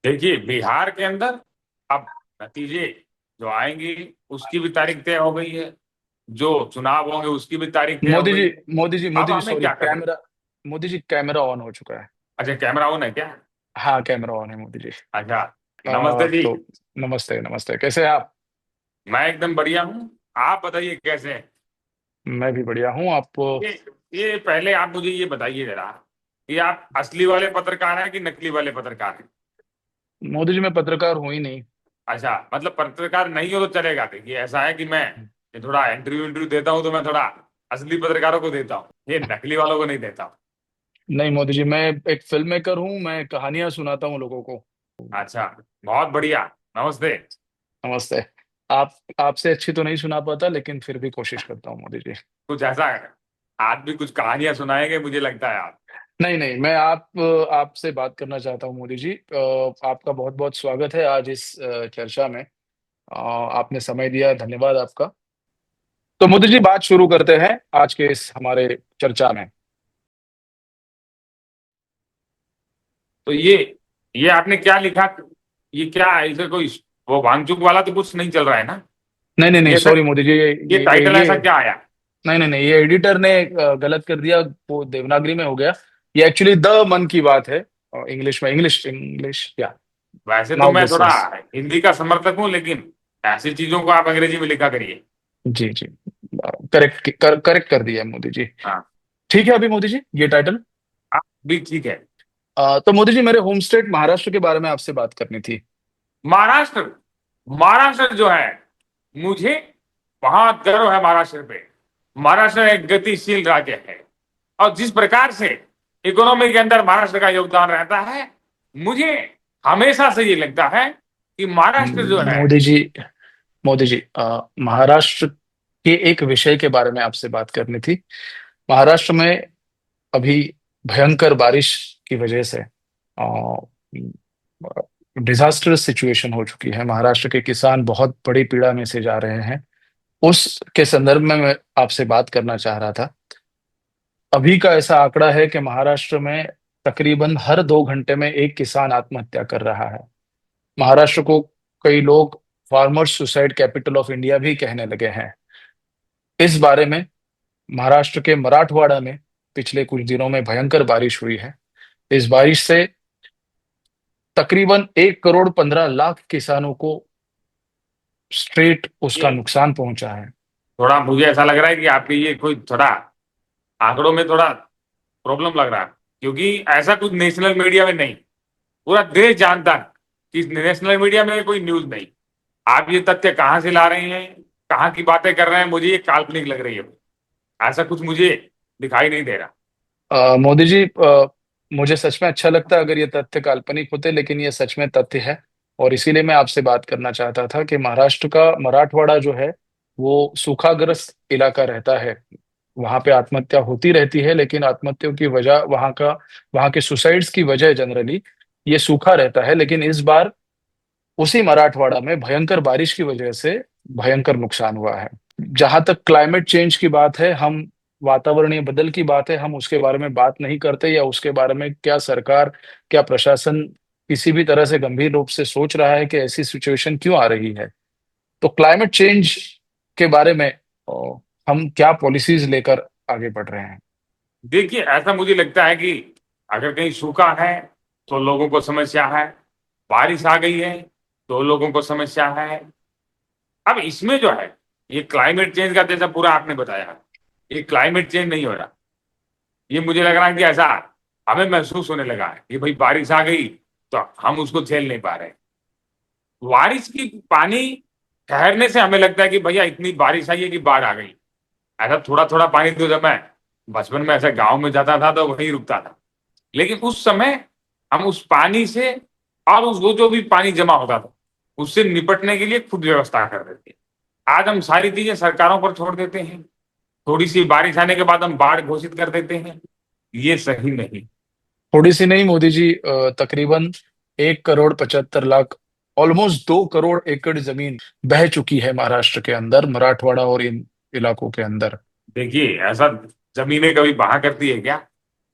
देखिए, बिहार के अंदर अब नतीजे जो आएंगे उसकी भी तारीख तय हो गई है। जो चुनाव होंगे उसकी भी तारीख तय हो मोदी गई जी, है। मोदी जी, अब मोदी जी, हमें सॉरी, क्या करना? Camera. Modi ji, camera on हो चुका है। अच्छा, कैमरा ऑन है क्या? हाँ, कैमरा ऑन है मोदी जी। अच्छा। नमस्ते जी। तो नमस्ते, नमस्ते, कैसे हैं आप? मैं एकदम बढ़िया हूँ। आप बताइए कैसे हैं? मैं भी बढ़िया हूँ। आप? ये ये पहले आप मुझे ये बताइए जरा कि आप असली वाले पत्रकार हैं कि नकली वाले पत्रकार हैं? मोदी जी, मैं पत्रकार हूँ ही नहीं। अच्छा, मतलब पत्रकार नहीं हो तो चलेगा। देखिए, ऐसा है कि मैं ये थोड़ा इंटरव्यू इंटरव्यू देता हूँ तो मैं थोड़ा असली पत्रकारों को देता हूँ, ये नकली वालों को नहीं देता हूँ। नहीं मोदी जी, मैं एक फिल्म मेकर हूँ, मैं कहानियां सुनाता हूँ लोगों को। अच्छा, बहुत बढ़िया। नमस्ते। नमस्ते। आपसे अच्छी तो नहीं सुना पाता, लेकिन फिर भी कोशिश करता हूँ मोदी जी। कुछ ऐसा है, आज भी कुछ कहानियां सुनाएंगे मुझे लगता है आप। नहीं नहीं, मैं आपसे बात करना चाहता हूँ मोदी जी। आपका बहुत बहुत स्वागत है आज इस चर्चा में। आपने समय दिया, धन्यवाद आपका। तो मोदी जी, बात शुरू करते हैं आज के इस हमारे चर्चा में। तो ये आपने क्या लिखा? ये क्या इसे कोई वो भांगचूक वाला तो कुछ नहीं चल रहा है ना? नहीं नहीं नहीं, ये सॉरी सर, मोदी जी, ये टाइटल ये ऐसा क्या आया? नहीं नहीं नहीं, ये एडिटर ने गलत कर दिया, वो देवनागरी में हो गया। ये एक्चुअली द मन की बात है। इंग्लिश में, इंग्लिश इंग्लिश, या वैसे तो नाउ मैं दिस थोड़ा इज। हिंदी का समर्थक हूँ, लेकिन ऐसी चीजों को आप अंग्रेजी में लिखा करिए। जी जी, करेक्ट कर दिया है मोदी जी। हाँ, ठीक है, अभी मोदी जी ये टाइटल। आप भी ठीक है। तो मोदी जी, मेरे होम स्टेट महाराष्ट्र के बारे में आपसे बात करनी थी। महाराष्ट्र, महाराष्ट्र जो है, मुझे बहुत गर्व है महाराष्ट्र पे। महाराष्ट्र एक गतिशील राज्य है, और जिस प्रकार से इकोनॉमी के अंदर महाराष्ट्र का योगदान रहता है, मुझे हमेशा से ये लगता है कि महाराष्ट्र जो है। मोदी जी, मोदी जी, महाराष्ट्र के एक विषय के बारे में आपसे बात करनी थी। महाराष्ट्र में अभी भयंकर बारिश की वजह से डिजास्टर सिचुएशन हो चुकी है। महाराष्ट्र के किसान बहुत बड़ी पीड़ा में से जा रहे हैं। उसके संदर्भ में मैं आपसे बात करना चाह रहा था। अभी का ऐसा आंकड़ा है कि महाराष्ट्र में तकरीबन हर 2 घंटे में एक किसान आत्महत्या कर रहा है। महाराष्ट्र को कई लोग farmers suicide capital of India भी कहने लगे हैं। इस बारे में महाराष्ट्र के मराठवाड़ा में पिछले कुछ दिनों में भयंकर बारिश हुई है। इस बारिश से तकरीबन 1,15,00,000 किसानों को स्ट्रेट उसका ये नुकसान पहुंचा है। थोड़ा मुझे ऐसा लग रहा है कि आपके ये कोई थोड़ा आंकड़ों में थोड़ा प्रॉब्लम लग रहा है, क्योंकि ऐसा कुछ नेशनल मीडिया में नहीं। पूरा देश जानता है कि नेशनल मीडिया में कोई न्यूज नहीं। आप ये तथ्य कहाँ से ला रहे हैं, कहाँ की बातें कर रहे हैं, मुझे ये काल्पनिक लग रही है। ऐसा कुछ मुझे दिखाई नहीं दे रहा। मोदी जी, मुझे सच में अच्छा लगता अगर ये तथ्य काल्पनिक होते, लेकिन ये सच में तथ्य है। और इसीलिए मैं आपसे बात करना चाहता था कि महाराष्ट्र का मराठवाड़ा जो है, वो सूखाग्रस्त इलाका रहता है। वहां पे आत्महत्या होती रहती है, लेकिन आत्महत्याओं की वजह वहां के सुसाइड्स की वजह जनरली ये सूखा रहता है। लेकिन इस बार उसी मराठवाड़ा में भयंकर बारिश की वजह से भयंकर नुकसान हुआ है। जहां तक क्लाइमेट चेंज की बात है, हम वातावरणीय बदल की बात है, हम उसके बारे में बात नहीं करते, या उसके बारे में क्या सरकार, क्या प्रशासन किसी भी तरह से गंभीर रूप से सोच रहा है कि ऐसी सिचुएशन क्यों आ रही है। तो क्लाइमेट चेंज के बारे में हम क्या पॉलिसीज लेकर आगे बढ़ रहे हैं? देखिए, ऐसा मुझे लगता है कि अगर कहीं सूखा है तो लोगों को समस्या है, बारिश आ गई है तो लोगों को समस्या है। अब इसमें जो है, ये क्लाइमेट चेंज का जैसा पूरा आपने बताया, ये क्लाइमेट चेंज नहीं हो रहा। ये मुझे लग रहा है कि ऐसा हमें महसूस होने लगा है कि भाई बारिश आ गई तो हम उसको झेल नहीं पा रहे। बारिश की पानी ठहरने से हमें लगता है कि भैया इतनी बारिश आई है कि बाढ़ आ गई। ऐसा थोड़ा थोड़ा पानी तो जब मैं बचपन में ऐसे गांव में जाता था तो वहीं रुकता था। लेकिन उस समय हम उस पानी से और उस वो जो भी पानी जमा होता था उससे निपटने के लिए खुद व्यवस्था कर देते थे। आज हम सारी चीजें सरकारों पर छोड़ देते हैं। थोड़ी सी बारिश आने के बाद हम बाढ़ घोषित कर देते हैं। ये सही नहीं। थोड़ी सी नहीं मोदी जी, तकरीबन 1,75,00,000, ऑलमोस्ट 2 करोड़ एकड़ जमीन बह चुकी है महाराष्ट्र के अंदर, मराठवाड़ा और इन इलाकों के अंदर। देखिए, ऐसा जमीनें कभी बहा करती है क्या?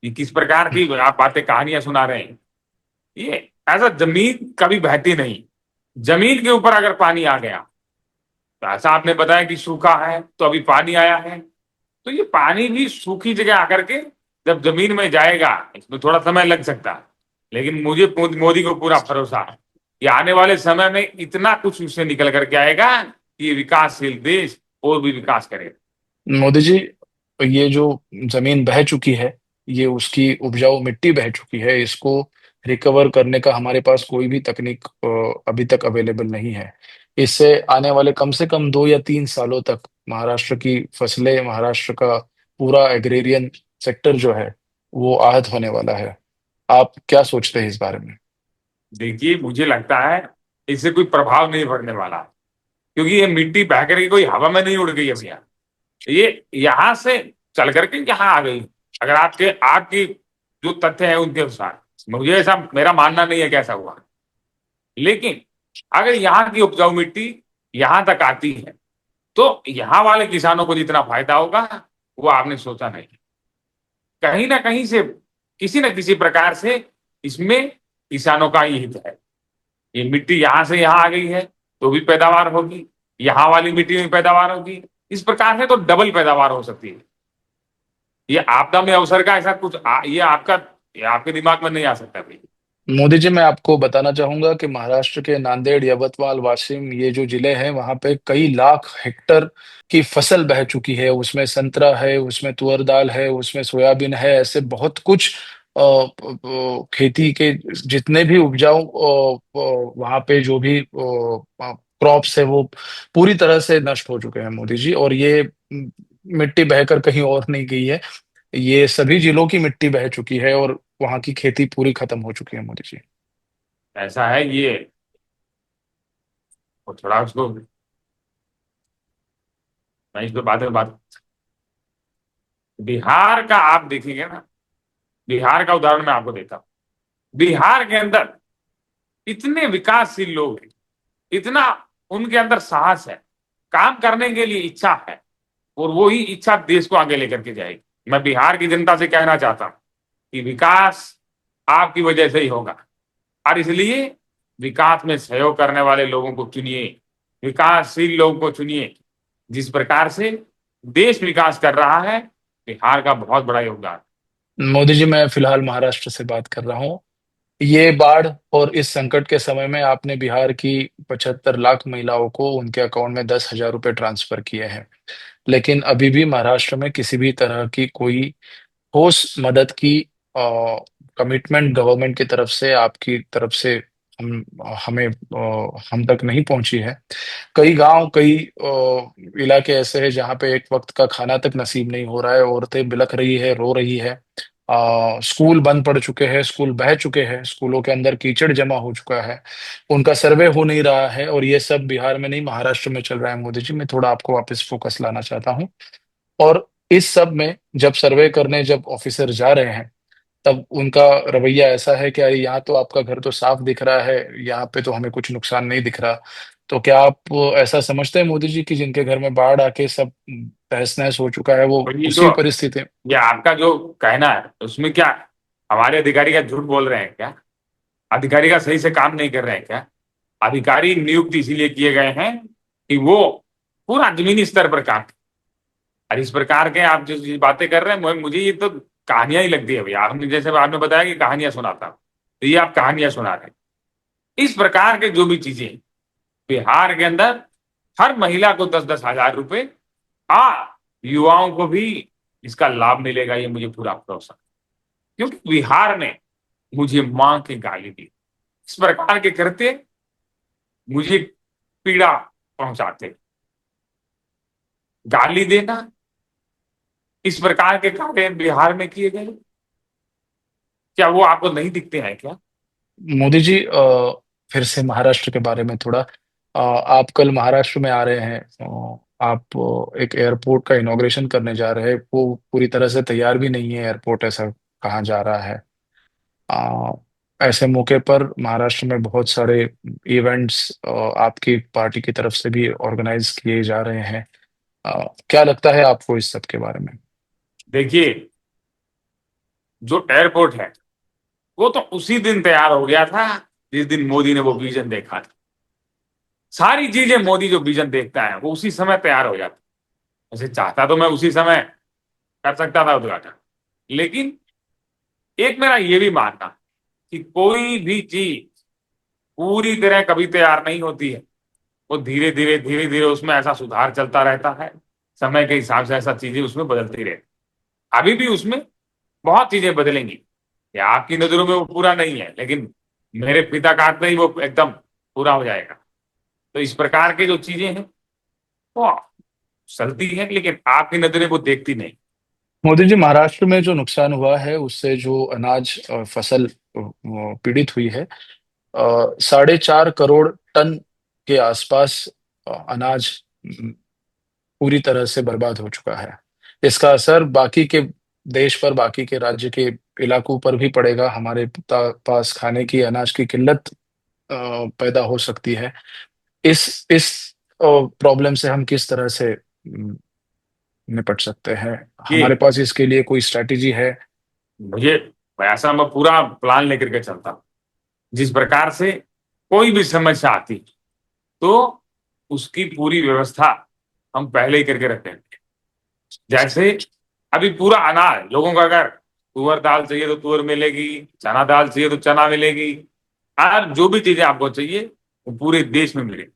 ये किस प्रकार की आप बातें कहानियां सुना रहे हैं? ये ऐसा जमीन कभी बहती नहीं। जमीन के ऊपर अगर पानी आ गया, तो ऐसा आपने बताया कि सूखा है तो अभी पानी आया है, तो ये पानी भी सूखी जगह आकर के जब जमीन में जाएगा, इसमें थोड़ा समय लग सकता है, लेकिन मुझे मोदी को पूरा भरोसा है कि आने वाले समय में इतना कुछ उससे निकल करके आएगा कि ये विकासशील देश और भी विकास करेगा। मोदी जी, ये जो जमीन बह चुकी है, ये उसकी उपजाऊ मिट्टी बह चुकी है, इसको रिकवर करने का हमारे पास कोई भी तकनीक अभी तक अवेलेबल नहीं है। इससे आने वाले कम से कम 2 या 3 सालों तक महाराष्ट्र की फसलें, महाराष्ट्र का पूरा एग्रेरियन सेक्टर जो है वो आहत होने वाला है। आप क्या सोचते हैं इस बारे में? देखिए, मुझे लगता है इससे कोई प्रभाव नहीं पड़ने वाला, क्योंकि ये मिट्टी बह करके कोई हवा में नहीं उड़ गई अभी यहाँ। ये यहां से चल करके यहाँ आ गई। अगर आपकी जो तथ्य है उनके अनुसार, मुझे ऐसा, मेरा मानना नहीं है कि ऐसा हुआ, लेकिन अगर यहाँ की उपजाऊ मिट्टी यहाँ तक आती है तो यहाँ वाले किसानों को जितना फायदा होगा वो आपने सोचा नहीं। कहीं ना कहीं से, किसी न किसी प्रकार से इसमें किसानों का ही हित है। ये मिट्टी यहाँ से यहाँ आ गई है तो भी पैदावार होगी, यहाँ वाली मिट्टी में पैदावार होगी, इस प्रकार से तो डबल पैदावार हो सकती है। ये आपदा में अवसर का ऐसा कुछ ये आपके दिमाग में नहीं आ सकता भाई। मोदी जी, मैं आपको बताना चाहूंगा कि महाराष्ट्र के नांदेड़, यवतमाल, वाशिम, ये जो जिले हैं वहां पे कई लाख हेक्टर की फसल बह चुकी है। उसमें संतरा है, उसमें तुअर दाल है, उसमें सोयाबीन है, ऐसे बहुत कुछ खेती के जितने भी उपजाऊ वहां पे जो भी क्रॉप्स है वो पूरी तरह से नष्ट हो चुके हैं मोदी जी। और ये मिट्टी बहकर कहीं और नहीं गई है, ये सभी जिलों की मिट्टी बह चुकी है और वहां की खेती पूरी खत्म हो चुकी है मोदी जी। ऐसा है ये, और थोड़ा उसको, मैं इस पे बाद में बात। बिहार का आप देखेंगे ना, बिहार का उदाहरण मैं आपको देता हूँ। बिहार के अंदर इतने विकासशील लोग हैं, इतना उनके अंदर साहस है, काम करने के लिए इच्छा है, और वो ही इच्छा देश को आगे लेकर के जाएगी। मैं बिहार की जनता से कहना चाहता हूं कि विकास आपकी वजह से ही होगा, और इसलिए विकास में सहयोग करने वाले लोगों को चुनिए, विकासशील लोगों को चुनिए। जिस प्रकार से देश विकास कर रहा है, बिहार का बहुत बड़ा योगदान। मोदी जी, मैं फिलहाल महाराष्ट्र से बात कर रहा हूँ। ये बाढ़ और इस संकट के समय में आपने बिहार की 75 लाख महिलाओं को उनके अकाउंट में 10,000 रुपए ट्रांसफर किए हैं, लेकिन अभी भी महाराष्ट्र में किसी भी तरह की कोई ठोस मदद की कमिटमेंट गवर्नमेंट की तरफ से, आपकी तरफ से हम हमें हम तक नहीं पहुंची है। कई गांव, कई इलाके ऐसे हैं जहां पे एक वक्त का खाना तक नसीब नहीं हो रहा है। औरतें बिलख रही है, रो रही है। स्कूल बंद पड़ चुके हैं, स्कूल बह चुके हैं, स्कूलों के अंदर कीचड़ जमा हो चुका है, उनका सर्वे हो नहीं रहा है। और ये सब बिहार में नहीं, महाराष्ट्र में चल रहा है मोदी जी। मैं थोड़ा आपको वापस फोकस लाना चाहता हूँ। और इस सब में जब सर्वे करने जब ऑफिसर जा रहे हैं, तब उनका रवैया ऐसा है कि अरे यहाँ तो आपका घर तो साफ दिख रहा है, यहाँ पे तो हमें कुछ नुकसान नहीं दिख रहा। तो क्या आप ऐसा समझते हैं मोदी जी कि जिनके घर में बाढ़ आके सब तहस नहस हो चुका है, वो और ये जो, उसी परिस्थिति? ये आपका जो कहना है उसमें क्या हमारे अधिकारी का झूठ बोल रहे हैं क्या? अधिकारी का सही से काम नहीं कर रहे हैं क्या? अधिकारी नियुक्त इसीलिए किए गए हैं कि वो पूरा जमीनी स्तर पर काम। और इस प्रकार के आप जो जो बातें कर रहे हैं, मुझे ये तो कहानियां ही लगती है भैया। आपने जैसे आपने बताया कि कहानियां सुनाता हूं, तो ये आप कहानियां सुना रहे हैं। इस प्रकार के जो भी चीजें बिहार के अंदर, हर महिला को 10-10 हजार रुपए, युवाओं को भी इसका लाभ मिलेगा, ये मुझे पूरा भरोसा है। क्योंकि बिहार ने मुझे मां की गाली दी, इस प्रकार के करते मुझे पीड़ा पहुंचाते। गाली देना, इस प्रकार के कार्य बिहार में किए गए, क्या वो आपको नहीं दिखते हैं क्या? मोदी जी, फिर से महाराष्ट्र के बारे में थोड़ा। आप कल महाराष्ट्र में आ रहे हैं। आप एक एयरपोर्ट का इनॉग्रेशन करने जा रहे हैं, वो पूरी तरह से तैयार भी नहीं है एयरपोर्ट, ऐसा कहा जा रहा है। अ, ऐसे मौके पर महाराष्ट्र में बहुत सारे इवेंट्स आपकी पार्टी की तरफ से भी ऑर्गेनाइज किए जा रहे हैं। क्या लगता है आपको इस सब के बारे में? देखिए, जो एयरपोर्ट है वो तो उसी दिन तैयार हो गया था जिस दिन मोदी ने वो विजन देखा था। सारी चीजें मोदी जो विजन देखता है वो उसी समय तैयार हो जाता है। वैसे चाहता तो मैं उसी समय कर सकता था उद्घाटन, लेकिन एक मेरा ये भी मानना कि कोई भी चीज पूरी तरह कभी तैयार नहीं होती है। वो धीरे धीरे उसमें ऐसा सुधार चलता रहता है, समय के हिसाब से ऐसा चीजें उसमें बदलती रहती। अभी भी उसमें बहुत चीजें बदलेंगी। या आपकी नजरों में वो पूरा नहीं है, लेकिन मेरे पिता का हाथ में ही वो एकदम पूरा हो जाएगा। तो इस प्रकार की जो चीजें हैं वो चलती है, लेकिन आपकी नजरें वो देखती नहीं। मोदी जी, महाराष्ट्र में जो नुकसान हुआ है उससे जो अनाज फसल पीड़ित हुई है, 4.5 करोड़ टन के आसपास अनाज पूरी तरह से बर्बाद हो चुका है। इसका असर बाकी के देश पर, बाकी के राज्य के इलाकों पर भी पड़ेगा। हमारे पास खाने की, अनाज की किल्लत पैदा हो सकती है। इस प्रॉब्लम से हम किस तरह से निपट सकते हैं? हमारे ये पास इसके लिए कोई स्ट्रैटेजी है? मुझे ऐसा, मैं पूरा प्लान लेकर के चलता हूँ। जिस प्रकार से कोई भी समस्या आती तो उसकी पूरी व्यवस्था हम पहले ही करके रखते हैं। जैसे अभी पूरा अनाज लोगों का, अगर तुअर दाल चाहिए तो तुअर मिलेगी, चना दाल चाहिए तो चना मिलेगी, और जो भी चीजें आपको चाहिए वो पूरे देश में मिलेगी।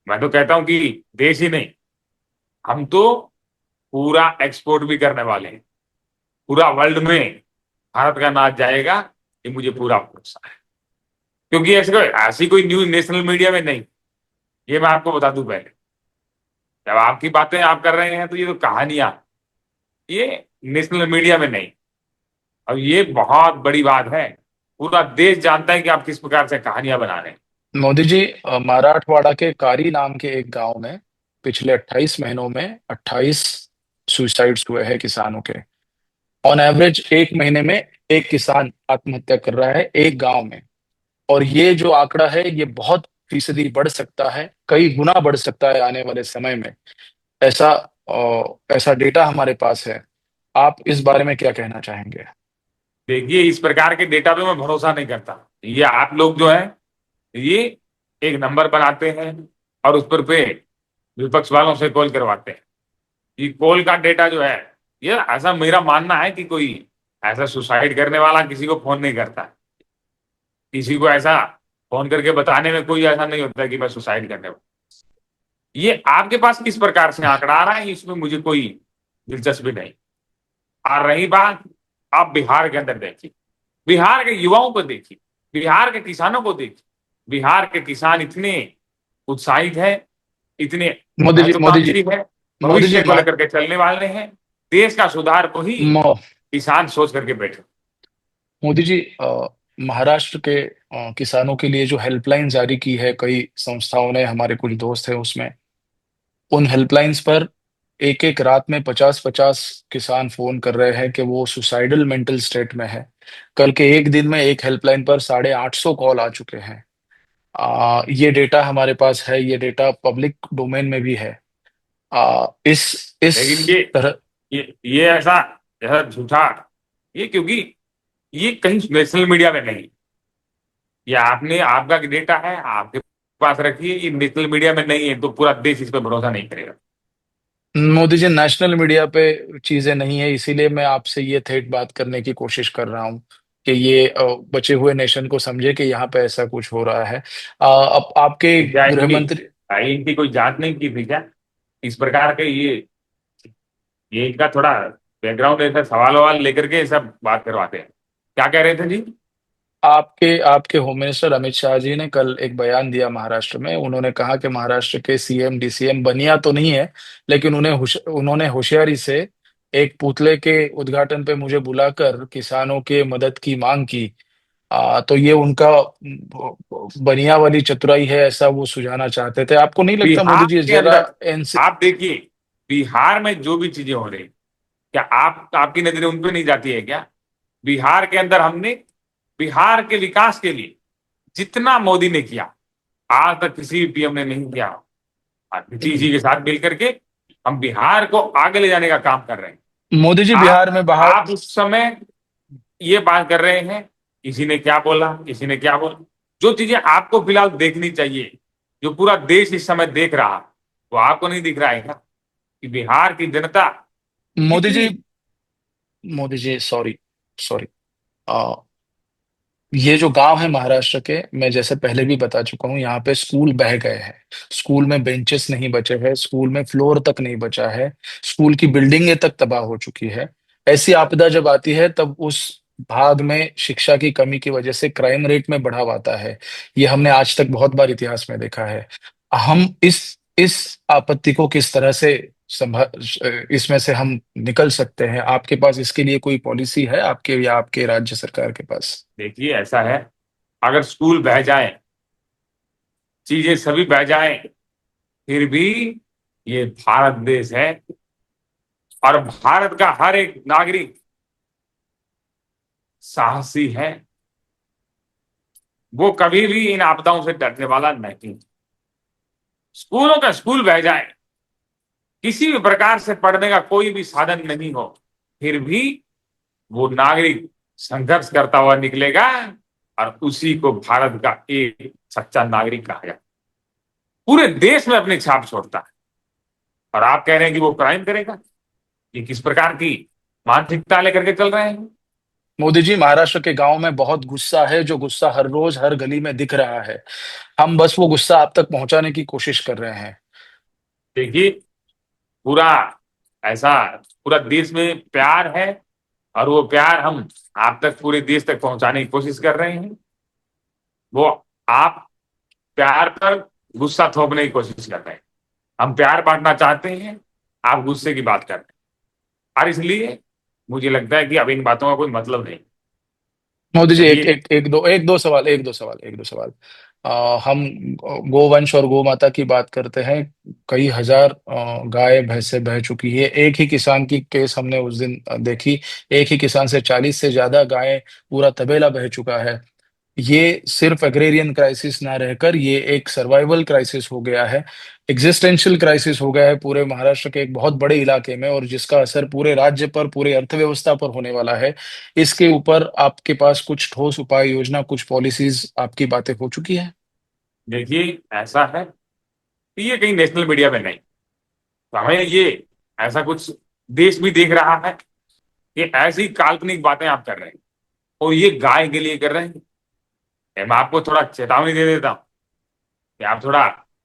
मैं तो कहता हूं कि देश ही नहीं, हम तो पूरा एक्सपोर्ट भी करने वाले हैं। पूरा वर्ल्ड में भारत का नाम जाएगा, ये मुझे पूरा भरोसा है। क्योंकि ऐसी कोई न्यूज नेशनल मीडिया में नहीं, ये मैं आपको बता दूं पहले। जब आपकी बातें आप कर रहे हैं तो ये तो कहानियां, ये नेशनल मीडिया में नहीं। और ये बहुत बड़ी बात है, पूरा देश जानता है कि आप किस प्रकार से कहानियां बना रहे हैं। मोदी जी, मराठवाड़ा के कारी नाम के एक गांव में पिछले 28 महीनों में 28 सुसाइड्स हुए हैं किसानों के। ऑन एवरेज एक महीने में एक किसान आत्महत्या कर रहा है एक गांव में। और ये जो आंकड़ा है ये बहुत फीसदी बढ़ सकता है, कई गुना बढ़ सकता है आने वाले समय में। ऐसा ऐसा डेटा हमारे पास है। आप इस बारे में क्या कहना चाहेंगे? देखिए, इस प्रकार के डेटा पे मैं भरोसा नहीं करता। ये आप लोग जो है, ये एक नंबर बनाते हैं और उस पर पे विपक्ष वालों से कॉल करवाते हैं। ये कॉल का डेटा जो है, ये ऐसा मेरा मानना है कि कोई ऐसा सुसाइड करने वाला किसी को फोन नहीं करता। किसी को ऐसा फोन करके बताने में कोई ऐसा नहीं होता कि मैं सुसाइड करने वाला। ये आपके पास किस प्रकार से आंकड़ा आ रहा है, इसमें मुझे कोई दिलचस्पी नहीं। और रही बात, आप बिहार के अंदर देखिए, बिहार के युवाओं को देखिए, बिहार के किसानों को देखिए। बिहार के किसान इतने उत्साहित है, इतने मोदी जी, महत्वाकांक्षी है, मोदी जी, भविष्य को लेकर के चलने वाले हैं। देश का सुधार को ही मो, किसान सोच करके बैठे। मोदी जी, महाराष्ट्र के किसानों के लिए जो हेल्पलाइन जारी की है कई संस्थाओं ने, हमारे कुछ दोस्त हैं उसमें, उन हेल्पलाइंस पर एक एक रात में 50-50 किसान फोन कर रहे हैं कि वो सुसाइडल मेंटल स्टेट में है। कल के एक दिन में एक हेल्पलाइन पर 850 कॉल आ चुके हैं। ये डेटा हमारे पास है, ये डेटा पब्लिक डोमेन में भी है। इस लेकिन तरह ये ऐसा ऐसा झूठा, ये क्योंकि ये कहीं नेशनल मीडिया में नहीं। ये आपने, आपका डेटा है आपके पास रखिए, ये नेशनल मीडिया में नहीं है तो पूरा देश इस पर भरोसा नहीं करेगा। मोदी जी, नेशनल मीडिया पे चीजें नहीं है, इसीलिए मैं आपसे ये थेट बात करने की कोशिश कर रहा हूँ कि ये बचे हुए नेशन को समझे कि यहाँ पे ऐसा कुछ हो रहा है। अब आपके क्या गृह इनकी मंत्री। इनकी कोई जांच नहीं की थी क्या? इस प्रकार के ये इनका थोड़ा बैकग्राउंड ऐसा सवाल ववाल लेकर के सब बात करवाते हैं। क्या कह रहे थे जी? आपके आपके होम मिनिस्टर अमित शाह जी ने कल एक बयान दिया महाराष्ट्र में। उन्होंने कहा कि महाराष्ट्र के सीएम डीसीएम बनिया तो नहीं है, लेकिन उन्होंने होशियारी से एक पुतले के उद्घाटन पे मुझे बुलाकर किसानों के मदद की मांग की। तो ये उनका बनिया वाली चतुराई है, ऐसा वो सुझाना चाहते थे। आपको नहीं लगता मोदी बिहार जी के जरा अंदर इनसे? आप देखिए, बिहार में जो भी चीजें हो रही, क्या आपकी नजरें उन पे नहीं जाती है क्या? बिहार के अंदर हमने बिहार के विकास के लिए जितना मोदी ने किया, आज तक किसी भी पीएम ने नहीं किया। और नीतीश जी के साथ मिलकर के हम बिहार को आगे ले जाने का काम कर रहे हैं। मोदी जी, बिहार आप में बाहर। आप उस समय ये बात कर रहे हैं, किसी ने क्या बोला, किसी ने क्या बोला। जो चीजें आपको फिलहाल देखनी चाहिए, जो पूरा देश इस समय देख रहा, वो आपको नहीं दिख रहा है क्या, कि बिहार की जनता मोदी जी, कितनी। Modi ji, sorry, sorry. ये जो गांव है महाराष्ट्र के, मैं जैसे पहले भी बता चुका हूँ, यहाँ पे स्कूल बह गए हैं। स्कूल में बेंचेस नहीं बचे हैं, स्कूल में फ्लोर तक नहीं बचा है, स्कूल की बिल्डिंगें तक तबाह हो चुकी है। ऐसी आपदा जब आती है तब उस भाग में शिक्षा की कमी की वजह से क्राइम रेट में बढ़ाव आता है। ये हमने आज तक बहुत बार इतिहास में देखा है। हम इस आपत्ति को किस तरह से इसमें से हम निकल सकते हैं? आपके पास इसके लिए कोई पॉलिसी है, आपके या आपके राज्य सरकार के पास? देखिए ऐसा है, अगर स्कूल बह जाए, चीजें सभी बह जाए, फिर भी ये भारत देश है, और भारत का हर एक नागरिक साहसी है। वो कभी भी इन आपदाओं से डरने वाला नहीं। स्कूलों का स्कूल बह जाए, किसी भी प्रकार से पढ़ने का कोई भी साधन नहीं हो, फिर भी वो नागरिक संघर्ष करता हुआ निकलेगा, और उसी को भारत का एक सच्चा नागरिक कहा जाए। पूरे देश में अपनी छाप छोड़ता है। और आप कह रहे हैं कि वो क्राइम करेगा? ये किस प्रकार की मानसिकता लेकर के चल रहे हैं? मोदी जी, महाराष्ट्र के गांव में बहुत गुस्सा है, जो गुस्सा हर रोज हर गली में दिख रहा है। हम बस वो गुस्सा आप तक पहुंचाने की कोशिश कर रहे हैं। देखिए, पूरा ऐसा, पूरा देश में प्यार है, और वो प्यार हम आप तक, पूरे देश तक पहुंचाने की कोशिश कर रहे हैं। वो आप प्यार पर गुस्सा थोपने की कोशिश कर रहे हैं। हम प्यार बांटना चाहते हैं, आप गुस्से की बात कर रहे हैं, और इसलिए मुझे लगता है कि अब इन बातों का कोई मतलब नहीं। मोदी जी, एक चलिए। एक एक दो सवाल। हम गोवंश और गौ माता की बात करते हैं। कई हजार गाय भैंसे बह चुकी है। एक ही किसान की केस हमने उस दिन देखी। एक ही किसान से 40 से ज्यादा गायें, पूरा तबेला बह चुका है। ये सिर्फ एग्रेरियन क्राइसिस ना रहकर ये एक सर्वाइवल क्राइसिस हो गया है। एग्जिस्टेंशियल क्राइसिस हो गया है पूरे महाराष्ट्र के एक बहुत बड़े इलाके में, और जिसका असर पूरे राज्य पर, पूरे अर्थव्यवस्था पर होने वाला है। इसके ऊपर आपके पास कुछ ठोस उपाय योजना, कुछ पॉलिसीज, आपकी बातें हो चुकी है? देखिए ऐसा है कि ये कहीं नेशनल मीडिया में नहीं, तो हमें ये ऐसा कुछ देश भी देख रहा है कि ऐसी काल्पनिक बातें आप कर रहे हैं, और ये गाय के लिए कर रहे हैं। मैं आपको थोड़ा चेतावनी दे देता हूं कि आप थोड़ा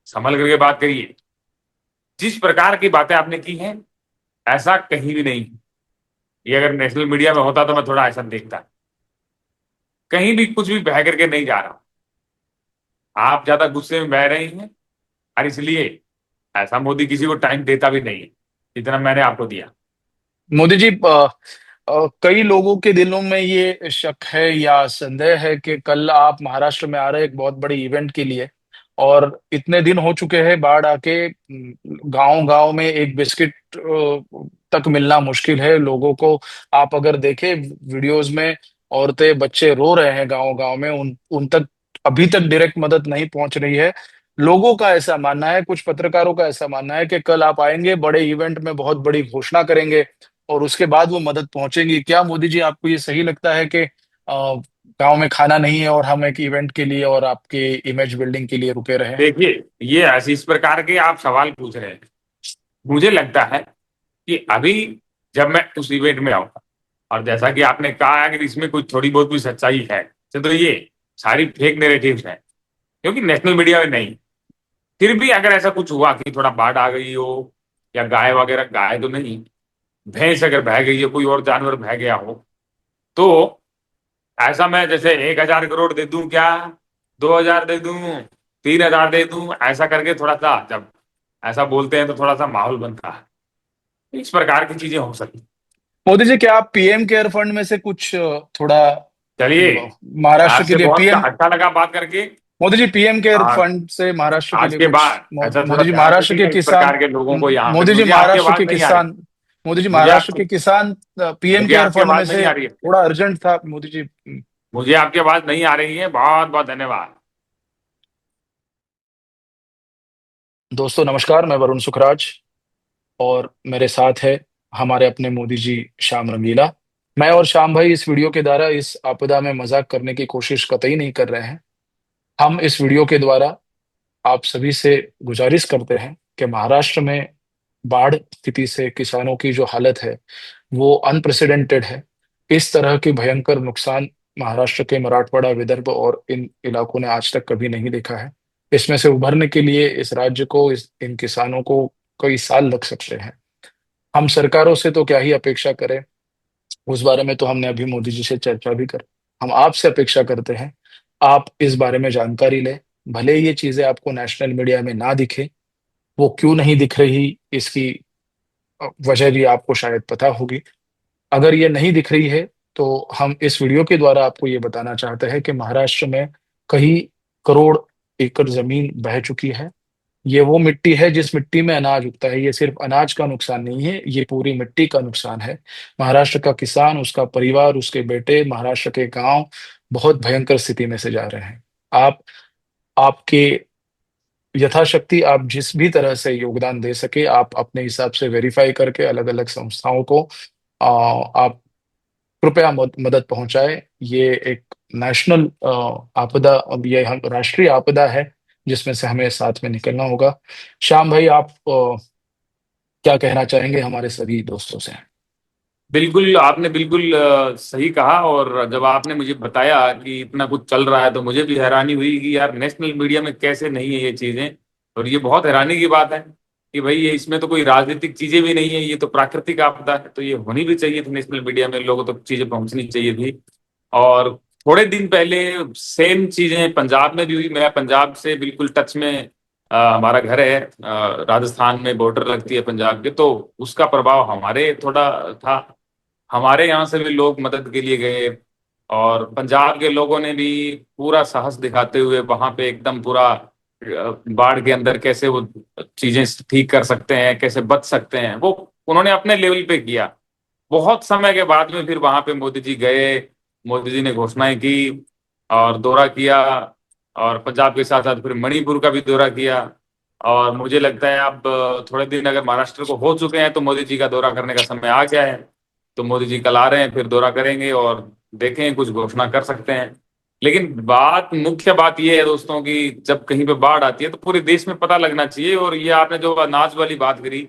संभल करके बात करिए। जिस प्रकार की बातें आपने की हैं, ऐसा कहीं भी नहीं। ये अगर नेशनल मीडिया में होता तो मैं थोड़ा ऐसा देखता। कहीं भी कुछ भी बह करके नहीं जा रहा। आप ज्यादा गुस्से में बह रही हैं, और इसलिए ऐसा मोदी किसी को टाइम देता भी नहीं है जितना मैंने आपको दिया। मोदी जी, कई लोगों के दिलों में ये शक है या संदेह है कि कल आप महाराष्ट्र में आ रहे एक बहुत बड़े इवेंट के लिए, और इतने दिन हो चुके हैं बाढ़ आके, गांव गांव में एक बिस्किट तक मिलना मुश्किल है लोगों को। आप अगर देखें वीडियोस में, औरतें बच्चे रो रहे हैं गांव गांव में, उन उन तक अभी तक डायरेक्ट मदद नहीं पहुंच रही है। लोगों का ऐसा मानना है, कुछ पत्रकारों का ऐसा मानना है कि कल आप आएंगे, बड़े इवेंट में बहुत बड़ी घोषणा करेंगे, और उसके बाद वो मदद पहुंचेगी। क्या मोदी जी, आपको ये सही लगता है कि गांव में खाना नहीं है और हम एक इवेंट के लिए और आपके इमेज बिल्डिंग के लिए रुके रहे? देखिए, ये ऐसी इस प्रकार के आप सवाल पूछ रहे हैं। मुझे लगता है कि अभी जब मैं उस इवेंट में आऊंगा, और जैसा कि आपने कहा है कि इसमें कुछ थोड़ी बहुत भी सच्चाई है, तो ये सारी फेक नेरेटिव्स है, क्योंकि नेशनल मीडिया में नहीं। फिर भी अगर ऐसा कुछ हुआ कि थोड़ा बाढ़ आ गई हो, या गाय वगैरह, गाय तो नहीं, भैंस अगर बह गई है, कोई और जानवर बह गया हो, तो ऐसा मैं जैसे 1,000 करोड़ दे दूं क्या, 2,000 दे दूं, 3,000 दे दूं, ऐसा करके थोड़ा सा जब ऐसा बोलते हैं तो थोड़ा सा माहौल बनता है। इस प्रकार की चीजें हो सकती। मोदी जी, क्या आप पीएम केयर फंड में से कुछ थोड़ा चलिए, महाराष्ट्र के आपसे लिए बहुत पीएम, अच्छा लगा बात करके। मोदी जी, पीएम केयर आज फंड से महाराष्ट्र के आज लिए के कुछ, बाद ऐसा थोड़ा मोदी जी ध्यान महाराष्ट्र के रखिएगा इस किसान, प्रकार के लोगों को यहाँ पे। मोदी जी मुझे आपकी महाराष्ट्र आवाज के नहीं आ रही है। किसान, मोदी जी मुझे महाराष्ट्र आपकी के किसान, पीएम मुझे केयर आपकी फंड में आवाज नहीं से आ रही है। थोड़ा अर्जेंट था मोदी जी। मुझे आपकी आवाज नहीं आ रही है। बहुत बहुत धन्यवाद। दोस्तों नमस्कार, मैं वरुण सुखराज, और मेरे साथ है हमारे अपने मोदी जी, श्याम रंगीला। मैं और श्याम भाई इस वीडियो के द्वारा इस आपदा में मजाक करने की कोशिश कतई नहीं कर रहे हैं। हम इस वीडियो के द्वारा आप सभी से गुजारिश करते हैं कि महाराष्ट्र में बाढ़ स्थिति से किसानों की जो हालत है वो अनप्रेसिडेंटेड है। इस तरह की भयंकर नुकसान महाराष्ट्र के मराठवाड़ा, विदर्भ और इन इलाकों ने आज तक कभी नहीं देखा है। इसमें से उभरने के लिए इस राज्य को, इन किसानों को कई साल लग सकते हैं। हम सरकारों से तो क्या ही अपेक्षा करें, उस बारे में तो हमने अभी मोदी जी से चर्चा भी कर। हम आपसे अपेक्षा करते हैं आप इस बारे में जानकारी लें। भले ही ये चीजें आपको नेशनल मीडिया में ना दिखे, वो क्यों नहीं दिख रही इसकी वजह भी आपको शायद पता होगी। अगर ये नहीं दिख रही है तो हम इस वीडियो के द्वारा आपको ये बताना चाहते हैं कि महाराष्ट्र में कई करोड़ एकड़ जमीन बह चुकी है। ये वो मिट्टी है जिस मिट्टी में अनाज उगता है। ये सिर्फ अनाज का नुकसान नहीं है, ये पूरी मिट्टी का नुकसान है। महाराष्ट्र का किसान, उसका परिवार, उसके बेटे, महाराष्ट्र के गांव बहुत भयंकर स्थिति में से जा रहे हैं। आप आपके यथाशक्ति आप जिस भी तरह से योगदान दे सके आप अपने हिसाब से वेरीफाई करके अलग अलग संस्थाओं को आप कृपया मदद पहुंचाए। ये एक नेशनल आपदा, अब ये हम राष्ट्रीय आपदा है जिसमें से हमें साथ में निकलना होगा। श्याम भाई, आप क्या कहना चाहेंगे हमारे सभी दोस्तों से? बिल्कुल, आपने बिल्कुल सही कहा। और जब आपने मुझे बताया कि इतना कुछ चल रहा है तो मुझे भी हैरानी हुई कि यार नेशनल मीडिया में कैसे नहीं है ये चीजें। और ये बहुत हैरानी की बात है कि भाई ये इसमें तो कोई राजनीतिक चीजें भी नहीं है, ये तो प्राकृतिक आपदा है, तो ये होनी भी चाहिए थी नेशनल मीडिया में, लोगों तक चीजें पहुंचनी चाहिए थी। और थोड़े दिन पहले सेम चीजें पंजाब में भी हुई। मैं पंजाब से बिल्कुल टच में हमारा घर है, राजस्थान में बॉर्डर लगती है पंजाब के, तो उसका प्रभाव हमारे थोड़ा था। हमारे यहाँ से भी लोग मदद के लिए गए और पंजाब के लोगों ने भी पूरा साहस दिखाते हुए वहां पे एकदम पूरा बाढ़ के अंदर कैसे वो चीजें ठीक कर सकते हैं, कैसे बच सकते हैं, वो उन्होंने अपने लेवल पे किया। बहुत समय के बाद में फिर वहां पे मोदी जी गए, मोदी जी ने घोषणाएं की और दौरा किया। और पंजाब के साथ साथ फिर मणिपुर का भी दौरा किया। और मुझे लगता है अब थोड़े दिन अगर महाराष्ट्र को हो चुके हैं तो मोदी जी का दौरा करने का समय आ गया है। तो मोदी जी कल आ रहे हैं, फिर दौरा करेंगे और देखें कुछ घोषणा कर सकते हैं। लेकिन मुख्य बात यह है दोस्तों कि जब कहीं पे बाढ़ आती है तो पूरे देश में पता लगना चाहिए। और ये आपने जो अनाज वाली बात करी,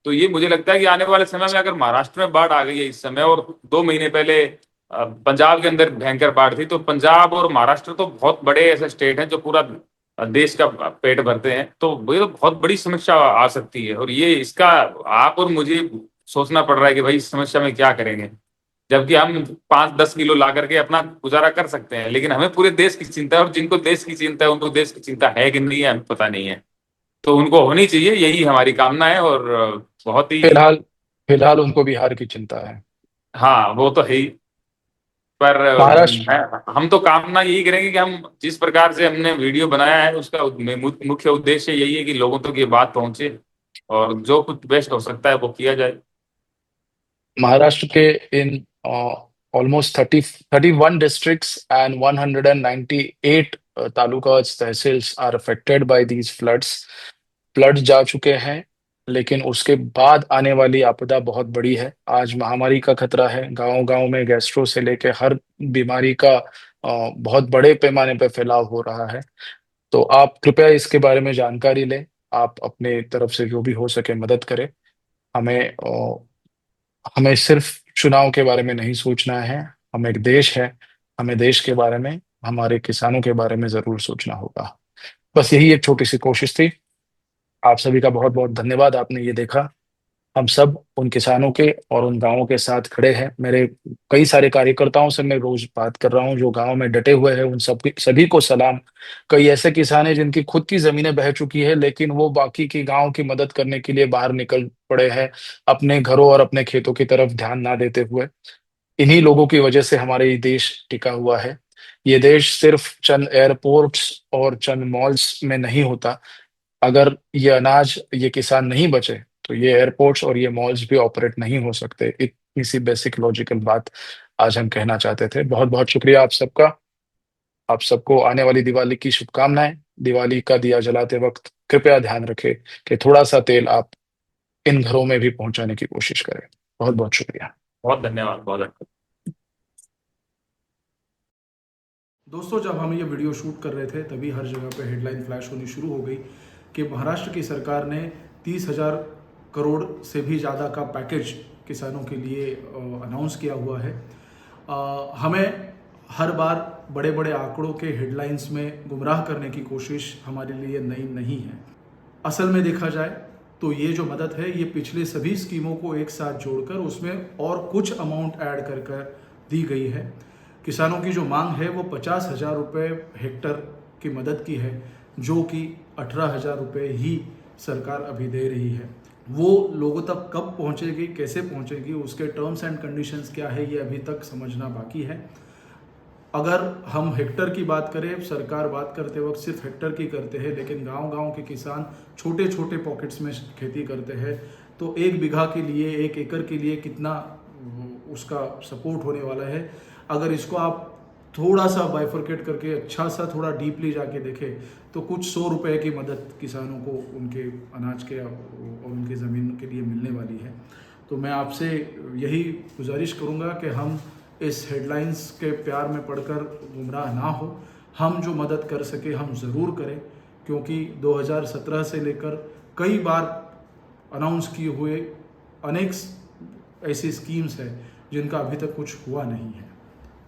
तो ये मुझे लगता है कि आने वाले समय में अगर महाराष्ट्र में बाढ़ आ गई है इस समय, और 2 महीने पहले पंजाब के अंदर भयंकर बाढ़ थी, तो पंजाब और महाराष्ट्र तो बहुत बड़े ऐसे स्टेट हैं जो पूरा देश का पेट भरते हैं। तो ये तो बहुत बड़ी समस्या आ सकती है। और ये इसका आप और मुझे सोचना पड़ रहा है कि भाई इस समस्या में क्या करेंगे, जबकि हम 5-10 किलो ला करके अपना गुजारा कर सकते हैं। लेकिन हमें पूरे देश की चिंता है, और जिनको देश की चिंता है उनको देश की चिंता है कि नहीं है हमें पता नहीं है। तो उनको होनी चाहिए, यही हमारी कामना है। और बहुत ही, फिलहाल फिलहाल उनको बिहार की चिंता है। हाँ वो तो है ही। पर महाराष्ट्र हम तो कामना यही करेंगे कि हम जिस प्रकार से हमने वीडियो बनाया है उसका मुख्य उद्देश्य यही है कि लोगों तक ये बात पहुंचे और जो कुछ बेस्ट हो सकता है वो किया जाए। महाराष्ट्र के इन almost 31 districts and 198 talukas, tehsils are affected by these floods. Flood जा चुके हैं, लेकिन उसके बाद आने वाली आपदा बहुत बड़ी है। आज महामारी का खतरा है। गांव गांव में गैस्ट्रो से लेके हर बीमारी का बहुत बड़े पैमाने पर फैलाव हो रहा है। तो आप कृपया इसके बारे में जानकारी लें। आप अपने तरफ से जो भी हो सके मदद करें। हमें हमें सिर्फ चुनाव के बारे में नहीं सोचना है। हम एक देश है, हमें देश के बारे में, हमारे किसानों के बारे में जरूर सोचना होगा। बस यही एक छोटी सी कोशिश थी। आप सभी का बहुत बहुत धन्यवाद, आपने ये देखा। हम सब उन किसानों के और उन गांवों के साथ खड़े हैं। मेरे कई सारे कार्यकर्ताओं से मैं रोज बात कर रहा हूं जो गांव में डटे हुए हैं, उन सब सभी को सलाम। कई ऐसे किसान हैं जिनकी खुद की जमीनें बह चुकी है, लेकिन वो बाकी की गांव की मदद करने के लिए बाहर निकल पड़े हैं, अपने घरों और अपने खेतों की तरफ ध्यान ना देते हुए। इन्हीं लोगों की वजह से हमारे ये देश टिका हुआ है। ये देश सिर्फ चंद एयरपोर्ट्स और चंद मॉल्स में नहीं होता। अगर ये अनाज, ये किसान नहीं बचे तो ये एयरपोर्ट्स और ये मॉल्स भी ऑपरेट नहीं हो सकते। इतनी सी बेसिक लॉजिकल बात आज हम कहना चाहते थे। बहुत बहुत शुक्रिया आप सबका। आप सबको आने वाली दिवाली की शुभकामनाएं। दिवाली का दिया जलाते वक्त कृपया ध्यान रखें कि थोड़ा सा तेल आप इन घरों में भी पहुंचाने की कोशिश करें। बहुत बहुत शुक्रिया। बहुत धन्यवाद, बहुत धन्यवाद। दोस्तों, जब हम ये वीडियो शूट कर रहे थे तभी हर जगह पे हेडलाइन फ्लैश होनी शुरू हो गई कि महाराष्ट्र की सरकार ने 30,000 करोड़ से भी ज़्यादा का पैकेज किसानों के लिए अनाउंस किया हुआ है। हमें हर बार बड़े बड़े आंकड़ों के हेडलाइंस में गुमराह करने की कोशिश हमारे लिए नई नहीं है। असल में देखा जाए तो ये जो मदद है ये पिछले सभी स्कीमों को एक साथ जोड़कर उसमें और कुछ अमाउंट ऐड कर कर दी गई है। किसानों की जो मांग है वो 50,000 रुपये हेक्टर की मदद की है, जो कि 18,000 रुपये ही सरकार अभी दे रही है। वो लोगों तक कब पहुंचेगी, कैसे पहुंचेगी, उसके टर्म्स एंड कंडीशंस क्या है, ये अभी तक समझना बाकी है। अगर हम हेक्टर की बात करें, सरकार बात करते वक्त सिर्फ हेक्टर की करते हैं, लेकिन गांव-गांव के किसान छोटे छोटे पॉकेट्स में खेती करते हैं, तो 1 बीघा के लिए, 1 एकड़ के लिए कितना उसका सपोर्ट होने वाला है। अगर इसको आप थोड़ा सा बाइफरकेट करके अच्छा सा थोड़ा डीपली जाके देखें तो कुछ 100 रुपए की मदद किसानों को उनके अनाज के और उनकी ज़मीन के लिए मिलने वाली है। तो मैं आपसे यही गुजारिश करूंगा कि हम इस हेडलाइंस के प्यार में पढ़कर गुमराह ना हो। हम जो मदद कर सके हम ज़रूर करें, क्योंकि 2017 से लेकर कई बार अनाउंस किए हुए अनेक ऐसी स्कीम्स हैं जिनका अभी तक कुछ हुआ नहीं है।